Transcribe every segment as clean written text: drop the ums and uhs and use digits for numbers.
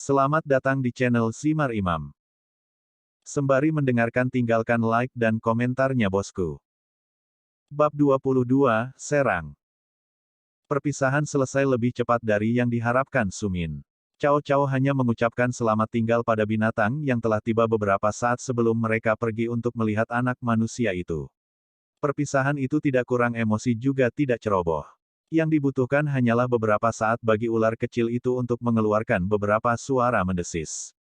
Selamat datang di channel Simar Imam. Sembari mendengarkan tinggalkan like dan komentarnya bosku. Bab 22, Serang. Perpisahan selesai lebih cepat dari yang diharapkan Sumin. Cao Cao hanya mengucapkan selamat tinggal pada binatang yang telah tiba beberapa saat sebelum mereka pergi untuk melihat anak manusia itu. Perpisahan itu tidak kurang emosi juga tidak ceroboh. Yang dibutuhkan hanyalah beberapa saat bagi ular kecil itu untuk mengeluarkan beberapa suara mendesis.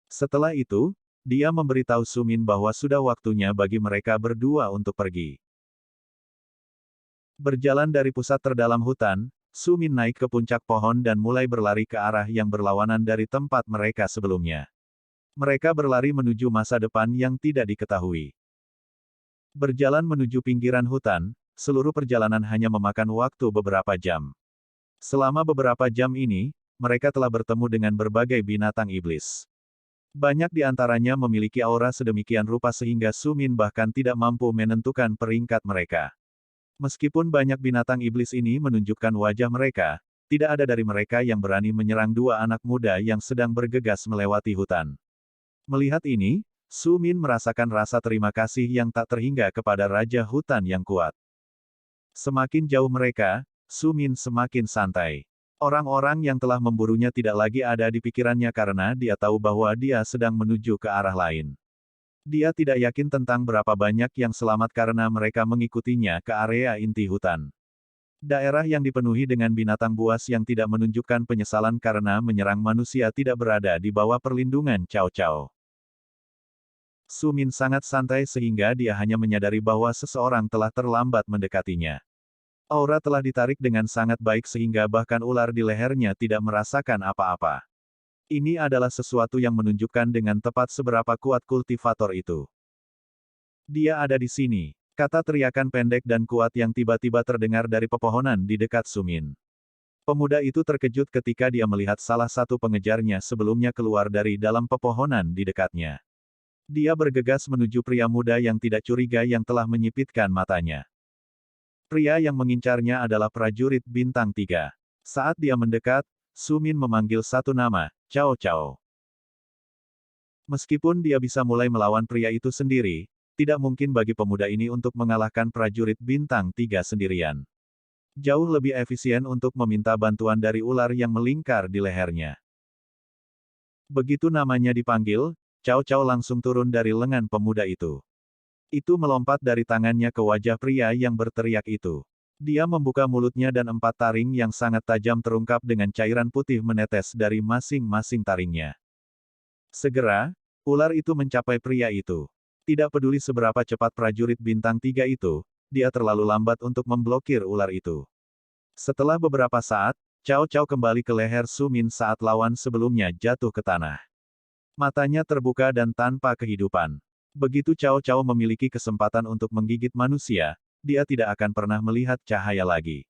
Setelah itu, dia memberitahu Sumin bahwa sudah waktunya bagi mereka berdua untuk pergi. Berjalan dari pusat terdalam hutan, Sumin naik ke puncak pohon dan mulai berlari ke arah yang berlawanan dari tempat mereka sebelumnya. Mereka berlari menuju masa depan yang tidak diketahui. Berjalan menuju pinggiran hutan, seluruh perjalanan hanya memakan waktu beberapa jam. Selama beberapa jam ini, mereka telah bertemu dengan berbagai binatang iblis. Banyak di antaranya memiliki aura sedemikian rupa sehingga Sumin bahkan tidak mampu menentukan peringkat mereka. Meskipun banyak binatang iblis ini menunjukkan wajah mereka, tidak ada dari mereka yang berani menyerang dua anak muda yang sedang bergegas melewati hutan. Melihat ini, Sumin merasakan rasa terima kasih yang tak terhingga kepada Raja Hutan yang kuat. Semakin jauh mereka, Sumin semakin santai. Orang-orang yang telah memburunya tidak lagi ada di pikirannya karena dia tahu bahwa dia sedang menuju ke arah lain. Dia tidak yakin tentang berapa banyak yang selamat karena mereka mengikutinya ke area inti hutan. Daerah yang dipenuhi dengan binatang buas yang tidak menunjukkan penyesalan karena menyerang manusia tidak berada di bawah perlindungan Cao Cao. Sumin sangat santai sehingga dia hanya menyadari bahwa seseorang telah terlambat mendekatinya. Aura telah ditarik dengan sangat baik sehingga bahkan ular di lehernya tidak merasakan apa-apa. Ini adalah sesuatu yang menunjukkan dengan tepat seberapa kuat kultivator itu. Dia ada di sini, kata teriakan pendek dan kuat yang tiba-tiba terdengar dari pepohonan di dekat Sumin. Pemuda itu terkejut ketika dia melihat salah satu pengejarnya sebelumnya keluar dari dalam pepohonan di dekatnya. Dia bergegas menuju pria muda yang tidak curiga yang telah menyipitkan matanya. Pria yang mengincarnya adalah prajurit bintang 3. Saat dia mendekat, Sumin memanggil satu nama, Cao Cao. Meskipun dia bisa mulai melawan pria itu sendiri, tidak mungkin bagi pemuda ini untuk mengalahkan prajurit bintang 3 sendirian. Jauh lebih efisien untuk meminta bantuan dari ular yang melingkar di lehernya. Begitu namanya dipanggil, Cao Cao langsung turun dari lengan pemuda itu. Itu melompat dari tangannya ke wajah pria yang berteriak itu. Dia membuka mulutnya dan 4 taring yang sangat tajam terungkap dengan cairan putih menetes dari masing-masing taringnya. Segera, ular itu mencapai pria itu. Tidak peduli seberapa cepat prajurit bintang 3 itu, dia terlalu lambat untuk memblokir ular itu. Setelah beberapa saat, Cao Cao kembali ke leher Sumin saat lawan sebelumnya jatuh ke tanah. Matanya terbuka dan tanpa kehidupan. Begitu Cao Cao memiliki kesempatan untuk menggigit manusia, dia tidak akan pernah melihat cahaya lagi.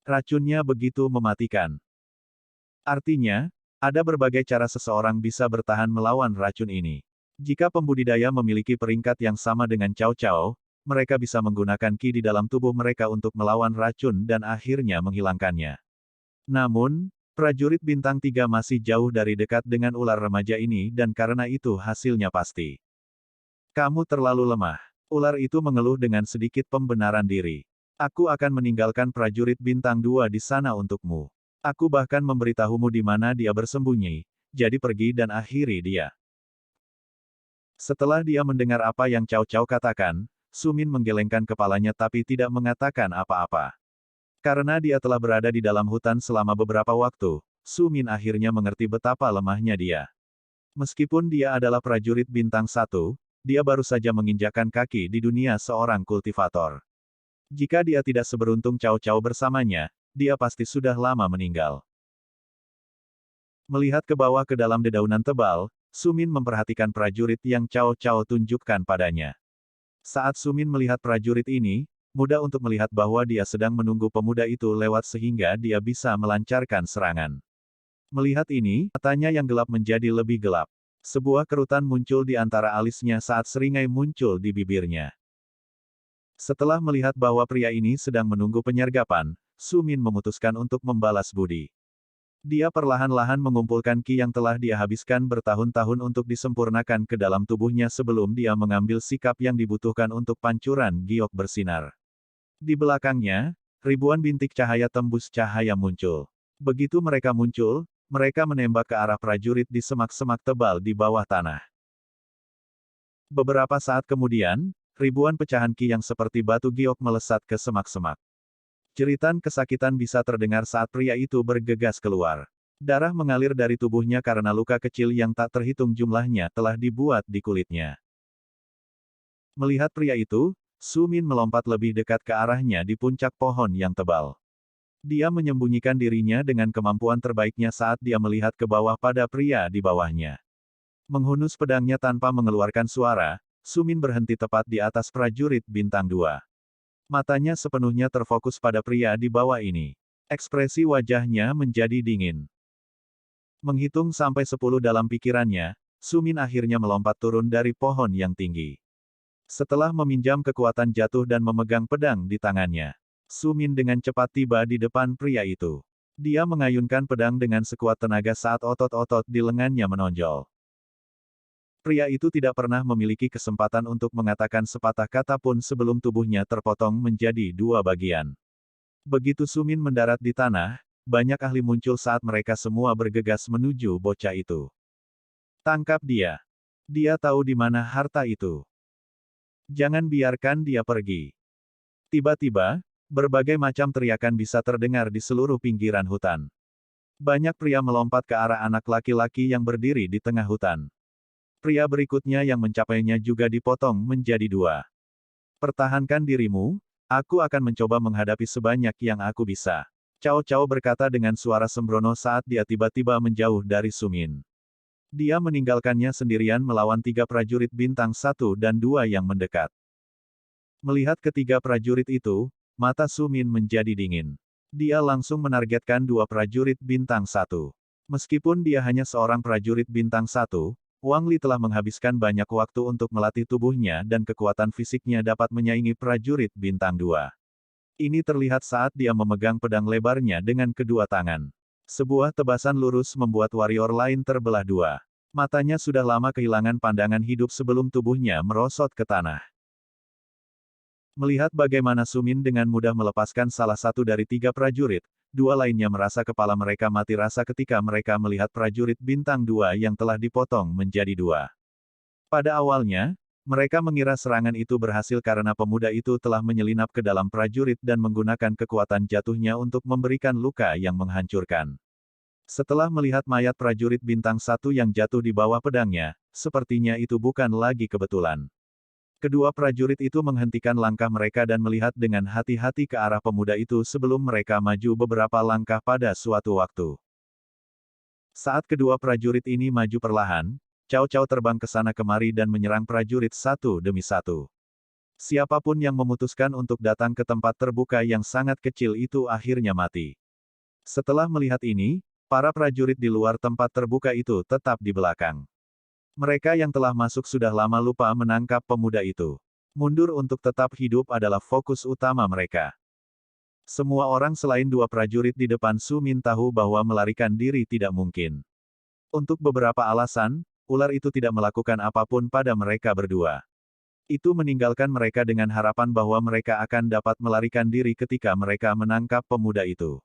Racunnya begitu mematikan. Artinya, ada berbagai cara seseorang bisa bertahan melawan racun ini. Jika pembudidaya memiliki peringkat yang sama dengan Cao Cao, mereka bisa menggunakan ki di dalam tubuh mereka untuk melawan racun dan akhirnya menghilangkannya. Namun, prajurit bintang 3 masih jauh dari dekat dengan ular remaja ini dan karena itu hasilnya pasti. Kamu terlalu lemah. Ular itu mengeluh dengan sedikit pembenaran diri. Aku akan meninggalkan prajurit bintang 2 di sana untukmu. Aku bahkan memberitahumu di mana dia bersembunyi, jadi pergi dan akhiri dia. Setelah dia mendengar apa yang Cao Cao katakan, Sumin menggelengkan kepalanya tapi tidak mengatakan apa-apa. Karena dia telah berada di dalam hutan selama beberapa waktu, Sumin akhirnya mengerti betapa lemahnya dia. Meskipun dia adalah prajurit bintang 1, dia baru saja menginjakkan kaki di dunia seorang kultivator. Jika dia tidak seberuntung Cao Cao bersamanya, dia pasti sudah lama meninggal. Melihat ke bawah ke dalam dedaunan tebal, Sumin memperhatikan prajurit yang Cao Cao tunjukkan padanya. Saat Sumin melihat prajurit ini, mudah untuk melihat bahwa dia sedang menunggu pemuda itu lewat sehingga dia bisa melancarkan serangan. Melihat ini, matanya yang gelap menjadi lebih gelap. Sebuah kerutan muncul di antara alisnya saat seringai muncul di bibirnya. Setelah melihat bahwa pria ini sedang menunggu penyergapan, Sumin memutuskan untuk membalas budi. Dia perlahan-lahan mengumpulkan ki yang telah dia habiskan bertahun-tahun untuk disempurnakan ke dalam tubuhnya sebelum dia mengambil sikap yang dibutuhkan untuk pancuran giok bersinar. Di belakangnya, ribuan bintik cahaya tembus cahaya muncul. Begitu mereka muncul, mereka menembak ke arah prajurit di semak-semak tebal di bawah tanah. Beberapa saat kemudian, ribuan pecahan ki yang seperti batu giok melesat ke semak-semak. Jeritan kesakitan bisa terdengar saat pria itu bergegas keluar. Darah mengalir dari tubuhnya karena luka kecil yang tak terhitung jumlahnya telah dibuat di kulitnya. Melihat pria itu, Su Min melompat lebih dekat ke arahnya di puncak pohon yang tebal. Dia menyembunyikan dirinya dengan kemampuan terbaiknya saat dia melihat ke bawah pada pria di bawahnya. Menghunus pedangnya tanpa mengeluarkan suara, Su Min berhenti tepat di atas prajurit bintang 2. Matanya sepenuhnya terfokus pada pria di bawah ini. Ekspresi wajahnya menjadi dingin. Menghitung sampai 10 dalam pikirannya, Su Min akhirnya melompat turun dari pohon yang tinggi. Setelah meminjam kekuatan jatuh dan memegang pedang di tangannya, Su Min dengan cepat tiba di depan pria itu. Dia mengayunkan pedang dengan sekuat tenaga saat otot-otot di lengannya menonjol. Pria itu tidak pernah memiliki kesempatan untuk mengatakan sepatah kata pun sebelum tubuhnya terpotong menjadi 2 bagian. Begitu Su Min mendarat di tanah, banyak ahli muncul saat mereka semua bergegas menuju bocah itu. Tangkap dia. Dia tahu di mana harta itu. Jangan biarkan dia pergi. Tiba-tiba, berbagai macam teriakan bisa terdengar di seluruh pinggiran hutan. Banyak pria melompat ke arah anak laki-laki yang berdiri di tengah hutan. Pria berikutnya yang mencapainya juga dipotong menjadi 2. Pertahankan dirimu, aku akan mencoba menghadapi sebanyak yang aku bisa. Cao Cao berkata dengan suara sembrono saat dia tiba-tiba menjauh dari Su Min. Dia meninggalkannya sendirian melawan 3 prajurit bintang 1 dan 2 yang mendekat. Melihat ketiga prajurit itu, mata Su Min menjadi dingin. Dia langsung menargetkan 2 prajurit bintang 1. Meskipun dia hanya seorang prajurit bintang 1, Wang Li telah menghabiskan banyak waktu untuk melatih tubuhnya dan kekuatan fisiknya dapat menyaingi prajurit bintang 2. Ini terlihat saat dia memegang pedang lebarnya dengan kedua tangan. Sebuah tebasan lurus membuat warrior lain terbelah 2. Matanya sudah lama kehilangan pandangan hidup sebelum tubuhnya merosot ke tanah. Melihat bagaimana Su Min dengan mudah melepaskan salah satu dari 3 prajurit, 2 lainnya merasa kepala mereka mati rasa ketika mereka melihat prajurit bintang 2 yang telah dipotong menjadi 2. Pada awalnya, mereka mengira serangan itu berhasil karena pemuda itu telah menyelinap ke dalam prajurit dan menggunakan kekuatan jatuhnya untuk memberikan luka yang menghancurkan. Setelah melihat mayat prajurit bintang 1 yang jatuh di bawah pedangnya, sepertinya itu bukan lagi kebetulan. Kedua prajurit itu menghentikan langkah mereka dan melihat dengan hati-hati ke arah pemuda itu sebelum mereka maju beberapa langkah pada suatu waktu. Saat kedua prajurit ini maju perlahan, Cao Cao terbang ke sana kemari dan menyerang prajurit satu demi satu. Siapapun yang memutuskan untuk datang ke tempat terbuka yang sangat kecil itu akhirnya mati. Setelah melihat ini, para prajurit di luar tempat terbuka itu tetap di belakang. Mereka yang telah masuk sudah lama lupa menangkap pemuda itu. Mundur untuk tetap hidup adalah fokus utama mereka. Semua orang selain 2 prajurit di depan Su Min tahu bahwa melarikan diri tidak mungkin. Untuk beberapa alasan, ular itu tidak melakukan apapun pada mereka berdua. Itu meninggalkan mereka dengan harapan bahwa mereka akan dapat melarikan diri ketika mereka menangkap pemuda itu.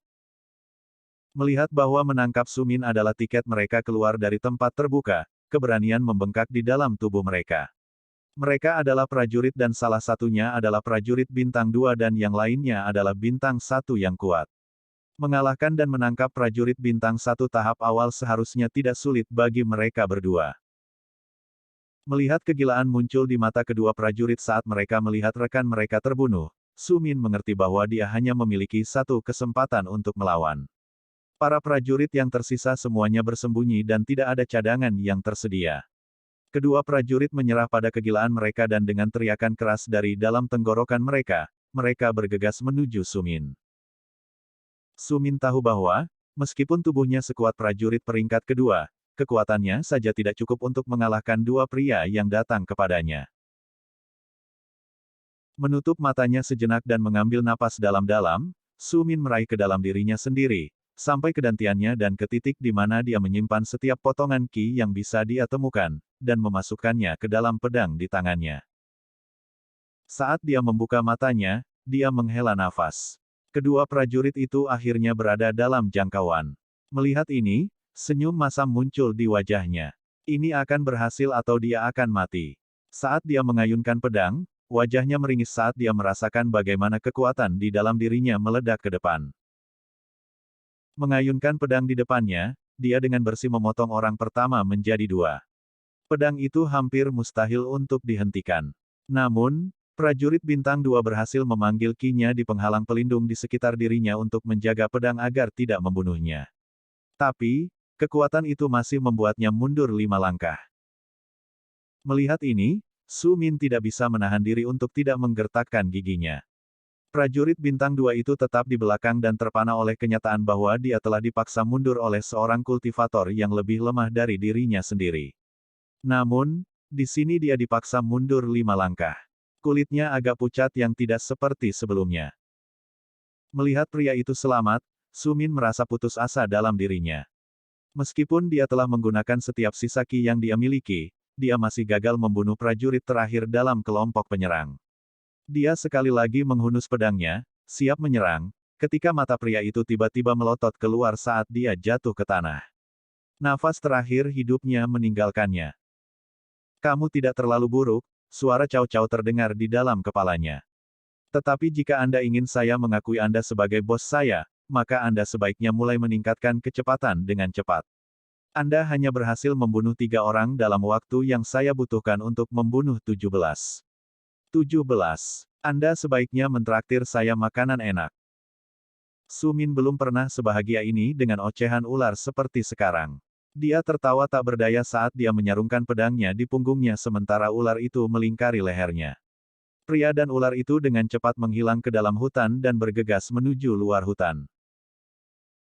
Melihat bahwa menangkap Su Min adalah tiket mereka keluar dari tempat terbuka, keberanian membengkak di dalam tubuh mereka. Mereka adalah prajurit dan salah satunya adalah prajurit bintang 2 dan yang lainnya adalah bintang 1 yang kuat. Mengalahkan dan menangkap prajurit bintang 1 tahap awal seharusnya tidak sulit bagi mereka berdua. Melihat kegilaan muncul di mata kedua prajurit saat mereka melihat rekan mereka terbunuh, Su Min mengerti bahwa dia hanya memiliki satu kesempatan untuk melawan. Para prajurit yang tersisa semuanya bersembunyi dan tidak ada cadangan yang tersedia. Kedua prajurit menyerah pada kegilaan mereka dan dengan teriakan keras dari dalam tenggorokan mereka, mereka bergegas menuju Su Min. Su Min tahu bahwa, meskipun tubuhnya sekuat prajurit peringkat kedua, kekuatannya saja tidak cukup untuk mengalahkan 2 pria yang datang kepadanya. Menutup matanya sejenak dan mengambil napas dalam-dalam, Su Min meraih ke dalam dirinya sendiri. sampai ke dantiannya dan ke titik di mana dia menyimpan setiap potongan ki yang bisa dia temukan, dan memasukkannya ke dalam pedang di tangannya. Saat dia membuka matanya, dia menghela nafas. Kedua prajurit itu akhirnya berada dalam jangkauan. Melihat ini, senyum masam muncul di wajahnya. Ini akan berhasil atau dia akan mati. Saat dia mengayunkan pedang, wajahnya meringis saat dia merasakan bagaimana kekuatan di dalam dirinya meledak ke depan. Mengayunkan pedang di depannya, dia dengan bersih memotong orang pertama menjadi dua. Pedang itu hampir mustahil untuk dihentikan. Namun, prajurit bintang 2 berhasil memanggil ki-nya di penghalang pelindung di sekitar dirinya untuk menjaga pedang agar tidak membunuhnya. Tapi, kekuatan itu masih membuatnya mundur 5 langkah. Melihat ini, Su Min tidak bisa menahan diri untuk tidak menggertakkan giginya. Prajurit bintang 2 itu tetap di belakang dan terpana oleh kenyataan bahwa dia telah dipaksa mundur oleh seorang kultivator yang lebih lemah dari dirinya sendiri. Namun, di sini dia dipaksa mundur 5 langkah. Kulitnya agak pucat yang tidak seperti sebelumnya. Melihat pria itu selamat, Su Min merasa putus asa dalam dirinya. Meskipun dia telah menggunakan setiap sisa ki yang dia miliki, dia masih gagal membunuh prajurit terakhir dalam kelompok penyerang. Dia sekali lagi menghunus pedangnya, siap menyerang, ketika mata pria itu tiba-tiba melotot keluar saat dia jatuh ke tanah. Nafas terakhir hidupnya meninggalkannya. Kamu tidak terlalu buruk, suara Cao Cao terdengar di dalam kepalanya. Tetapi jika Anda ingin saya mengakui Anda sebagai bos saya, maka Anda sebaiknya mulai meningkatkan kecepatan dengan cepat. Anda hanya berhasil membunuh 3 orang dalam waktu yang saya butuhkan untuk membunuh 17. 17. Anda sebaiknya mentraktir saya makanan enak. Su Min belum pernah sebahagia ini dengan ocehan ular seperti sekarang. Dia tertawa tak berdaya saat dia menyarungkan pedangnya di punggungnya sementara ular itu melingkari lehernya. Pria dan ular itu dengan cepat menghilang ke dalam hutan dan bergegas menuju luar hutan.